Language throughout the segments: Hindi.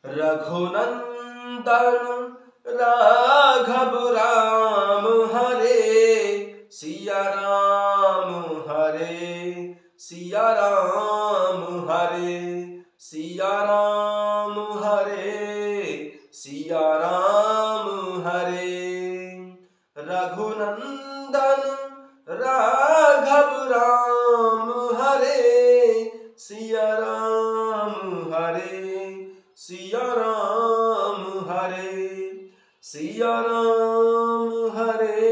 रघुनंदन राघव राम हरे, सिया राम हरे, सिया राम हरे, सिया राम हरे, सिया राम हरे। रघुनंदन राघव राम हरे, सिया राम हरे, सिया राम हरे, सिया राम हरे,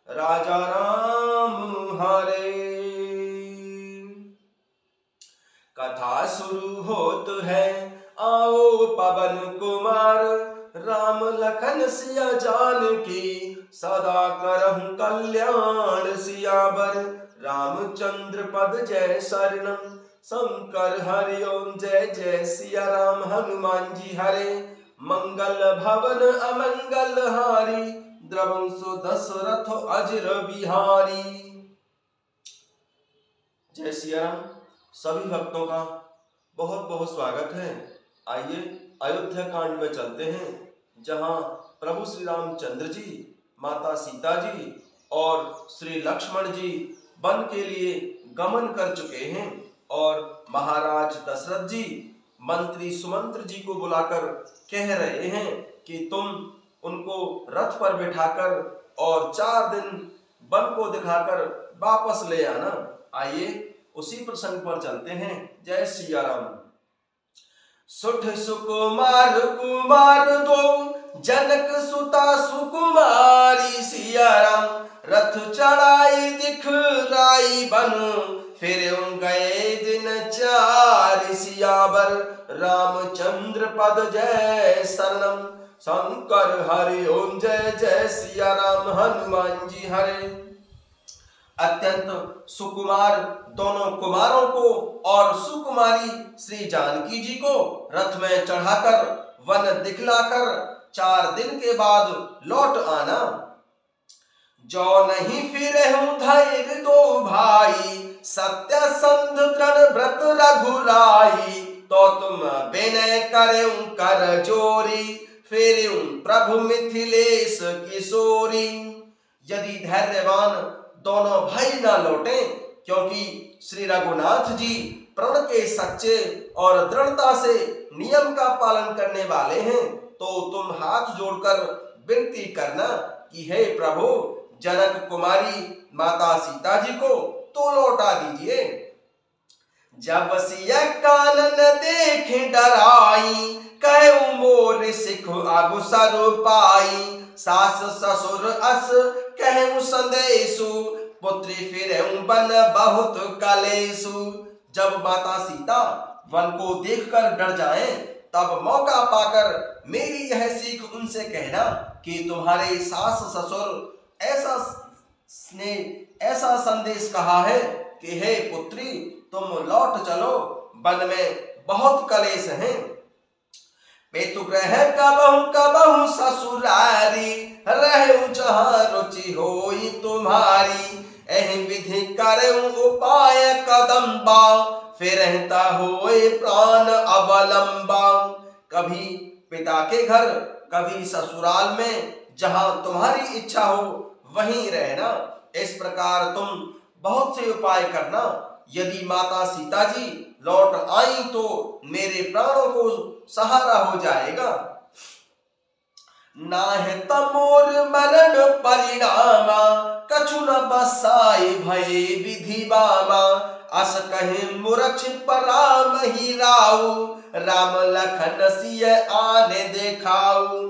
राजा राम हरे। कथा शुरू होत है, आओ पवन कुमार, राम लखन सिया जानकी, सदा करहु कल्याण सियावर। रामचंद्र पद जय शरणम, शंकर हरि ओम जय जय सिया राम। हनुमान जी हरे, मंगल भवन अमंगल हारी, द्रवंसु दशरथ अजर बिहारी। जय सिया राम। सभी भक्तों का बहुत बहुत स्वागत है। आइए अयोध्या कांड में चलते हैं, जहां प्रभु श्री रामचंद्र जी, माता सीता जी और श्री लक्ष्मण जी वन के लिए गमन कर चुके हैं और महाराज दशरथ जी मंत्री सुमंत्र जी को बुलाकर कह रहे हैं कि तुम उनको रथ पर बिठाकर और 4 दिन वन को दिखाकर वापस ले आना। आइए उसी प्रसंग पर चलते हैं। जय सिया राम। सुठ सुकुमार कुमार दो, जनक सुता सुकुमारी, सिया राम रथ चढ़ाई दिखराई बन, फिर गए दिन 4 सियावर। रामचंद्र पद जय शरणम, शंकर हरि ओम जय जय सिया राम। हनुमान जी हरे। अत्यंत सुकुमार दोनों कुमारों को और सुकुमारी श्री जानकी जी को रथ में चढ़ाकर वन दिखलाकर 4 दिन के बाद लौट आना। जो नहीं फिरे हूँ धैर्य दो भाई, सत्य संध दृढ़ व्रत रघुराई, तो तुम विनय करे कर जोरी, फिर प्रभु मिथिलेश किशोरी। यदि धैर्यवान दोनों भाई ना लौटे, क्योंकि श्री रघुनाथ जी प्रण के सच्चे और दृढ़ता से नियम का पालन करने वाले हैं, तो तुम हाथ जोड़कर विनती करना कि हे प्रभु, जनक कुमारी माता सीता जी को तो लौटा दीजिए। जब सिया कानन देखे डराई, कहूँ मोर सिख आगु सर पाई, सास ससुर अस कहूँ संदेशु, पुत्री फिर बन बहुत कलेशु। जब माता सीता वन को देखकर डर जाएं, तब मौका पाकर मेरी यह सीख उनसे कहना कि तुम्हारे सास ससुर ने ऐसा संदेश कहा है कि हे पुत्री, तुम लौट चलो, वन में बहुत कलेश हैं। पेतुग्रह कबहु कबहु ससुरारी, रहु जहाँ रुचि होई तुम्हारी, एहि विधि करऊं उपाय कदम्बा, फिर होए प्राण अवलंबा। कभी पिता के घर, कभी ससुराल में, जहां तुम्हारी इच्छा हो वहीं रहना। इस प्रकार तुम बहुत से उपाय करना। यदि माता सीता जी लौट आई तो मेरे प्राणों को सहारा हो जाएगा। नाहि तमोर मरण परिणामा, कछु न बसाई भय विधि बामा, अस कहे मूर्ख पराम ही राऊ, राम लखन सिय आने देखाऊ।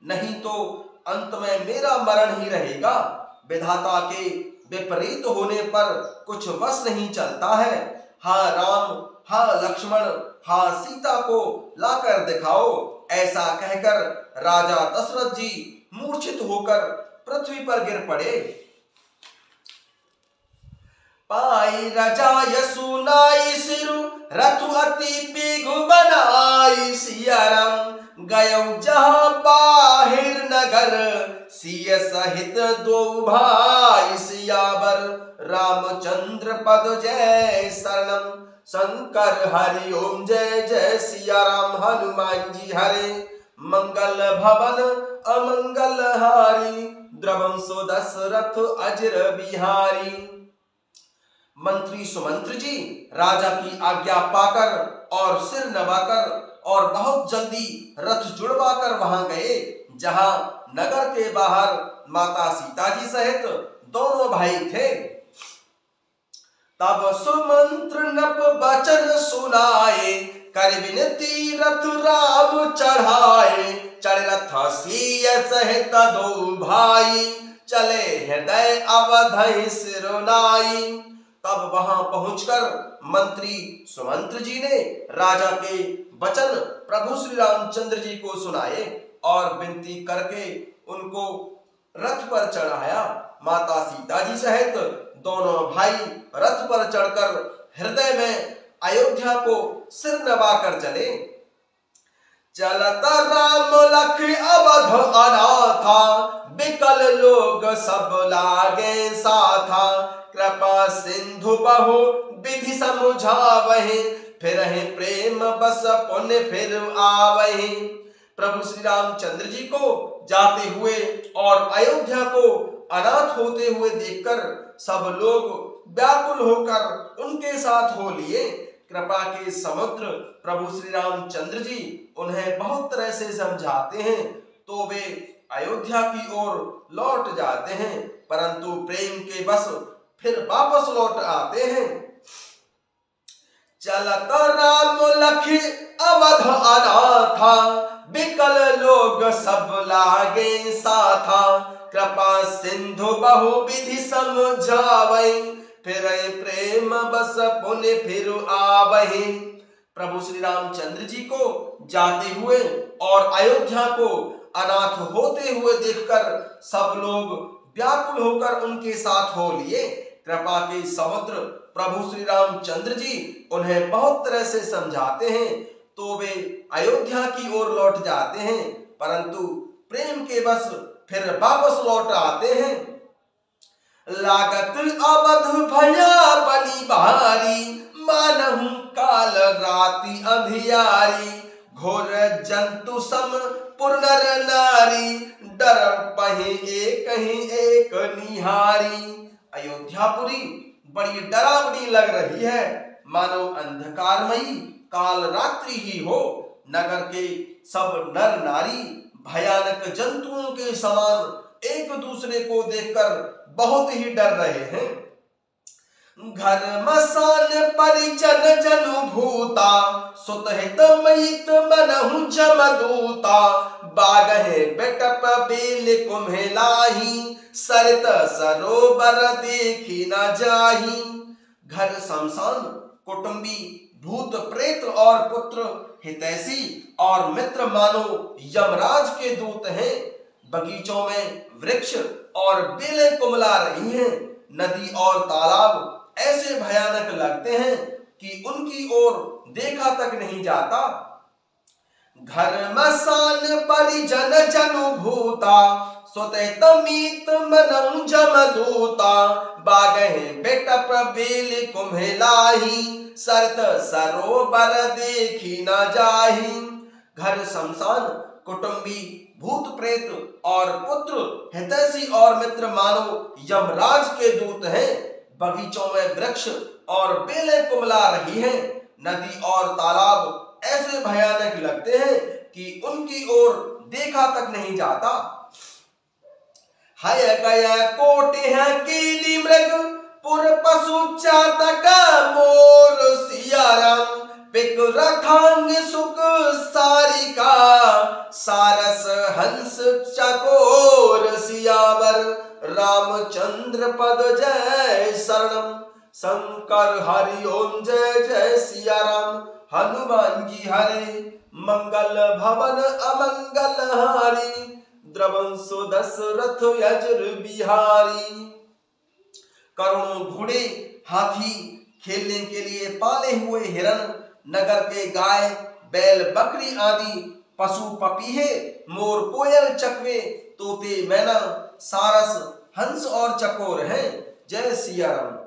नहीं तो अंत में मेरा मरण ही रहेगा। विधाता के विपरीत होने पर कुछ वश नहीं चलता है। हाँ राम, हाँ लक्ष्मण, हाँ सीता को लाकर दिखाओ। ऐसा कहकर राजा दशरथ जी मूर्छित होकर पृथ्वी पर गिर पड़े। पाई रजाय सुनाई सिरु, रथु अति बिघु बनाई, सिया राम गयो जहाँ बाहिर नगर, सिय सहित दो भाई सियावर। रामचंद्र पद जय शरणम, शंकर हरि ओम जय जय सिया राम। हनुमान जी हरे मंगल भवन अमंगल हारी, द्रवंशो दशरथ अजर बिहारी। मंत्री सुमंत्र जी राजा की आज्ञा पाकर और सिर नवाकर और बहुत जल्दी रथ जुड़वाकर वहां गए, जहां नगर के बाहर माता सीता जी सहित दोनों भाई थे। तब सुमंत्र नप बचन सुनाए, कर विनती रथ राम चढ़ाए। चढ़ रथ सिय सहित दो भाई, चले हृदय अवधि सिरुनाई। तब वहां पहुंचकर मंत्री सुमंत्र जी ने राजा के वचन प्रभु श्री रामचंद्र जी को सुनाए और विनती करके उनको रथ पर चढ़ाया। माता सीता जी सहित दोनों भाई रथ पर चढ़कर हृदय में अयोध्या को सिर नवाकर चले। चलत राम लख अवध अनाथा, बिकल लोग सब लागे साथा। कृपा सिंधु बहु विधि समुझावहि, फिरहि प्रेम बस पुण्य फिर आवहि। प्रभु श्री रामचंद्र जी को जाते हुए और अयोध्या को अनाथ होते हुए देखकर सब लोग व्याकुल होकर उनके साथ हो लिए। कृपा के समुद्र प्रभु श्री रामचंद्र जी उन्हें बहुत तरह से समझाते हैं, तो वे अयोध्या की ओर लौट जाते हैं, परंतु प्रेम के बस फिर वापस लौट आते हैं। चलत राम लख अवध अनाथा, बिकल लोग सब लागे साथा। कृपा सिंधु बहु विधि समझावै, फिर प्रेम बस पुण्य फिर आवहि। प्रभु श्री रामचंद्र जी को जाते हुए और अयोध्या को अनाथ होते हुए देखकर सब लोग व्याकुल होकर उनके साथ हो लिए। कृपा के समुद्र प्रभु श्री रामचंद्र जी उन्हें बहुत तरह से समझाते हैं, तो वे अयोध्या की ओर लौट जाते हैं, परंतु प्रेम के बस फिर वापस लौट आते हैं। लागत अवध भया बलि भारी, मानहु काल राति अंधियारी। घोर जंतु सम पुनर नारी, डर पहि एक निहारी। अयोध्यापुरी बड़ी डरावनी लग रही है, मानो अंधकारमयी काल रात्रि ही हो। नगर के सब नर नारी भयानक जंतुओं के समान एक दूसरे को देखकर बहुत ही डर रहे हैं। घर मसान परिजन जनु भूता, सुत हित मयित मनहु जमदूता। बागहे बेटप बेल कुम्हेलाही, सरित सरोवर देखी न जाही। घर शमशान कुटुंबी भूत प्रेत और पुत्र हितैषी और मित्र मानो यमराज के दूत हैं। बगीचों में वृक्ष और बेलें कुमला रही हैं। नदी और तालाब ऐसे भयानक लगते हैं कि उनकी ओर देखा तक नहीं जाता। घर मसान परिजन जनु भूता, सुत मीत मनम जमदूता। बागहे बेटप बेल कुम्हेलाही, सरत सरोवर देखी न जाही। घर शमशान कुटुंबी भूत प्रेत और पुत्र हितैषी और मित्र मानो यमराज के दूत हैं। बगीचों में वृक्ष और बेलें कुमला रही हैं। नदी और तालाब ऐसे भयानक लगते हैं कि उनकी ओर देखा तक नहीं जाता। हय गया कोटि है कीली मृग, पुर पशु चातक मोर सिया राम। पिक रथांग सुख सारिका, सारस हंस चकोर सियावर। रामचंद्र पद जय शरणम, शंकर हरि ओम जय जय सिया राम। हनुमान जी हरे मंगल भवन अमंगल हारी, द्रवंशो दशरथ अजर बिहारी। करोड़ों घोड़े हाथी, खेलने के लिए पाले हुए हिरन, नगर के गाय बैल बकरी आदि पशु पपीहे, मोर कोयल चकवे तोते मैना, सारस हंस और चकोर हैं। जय सिया राम।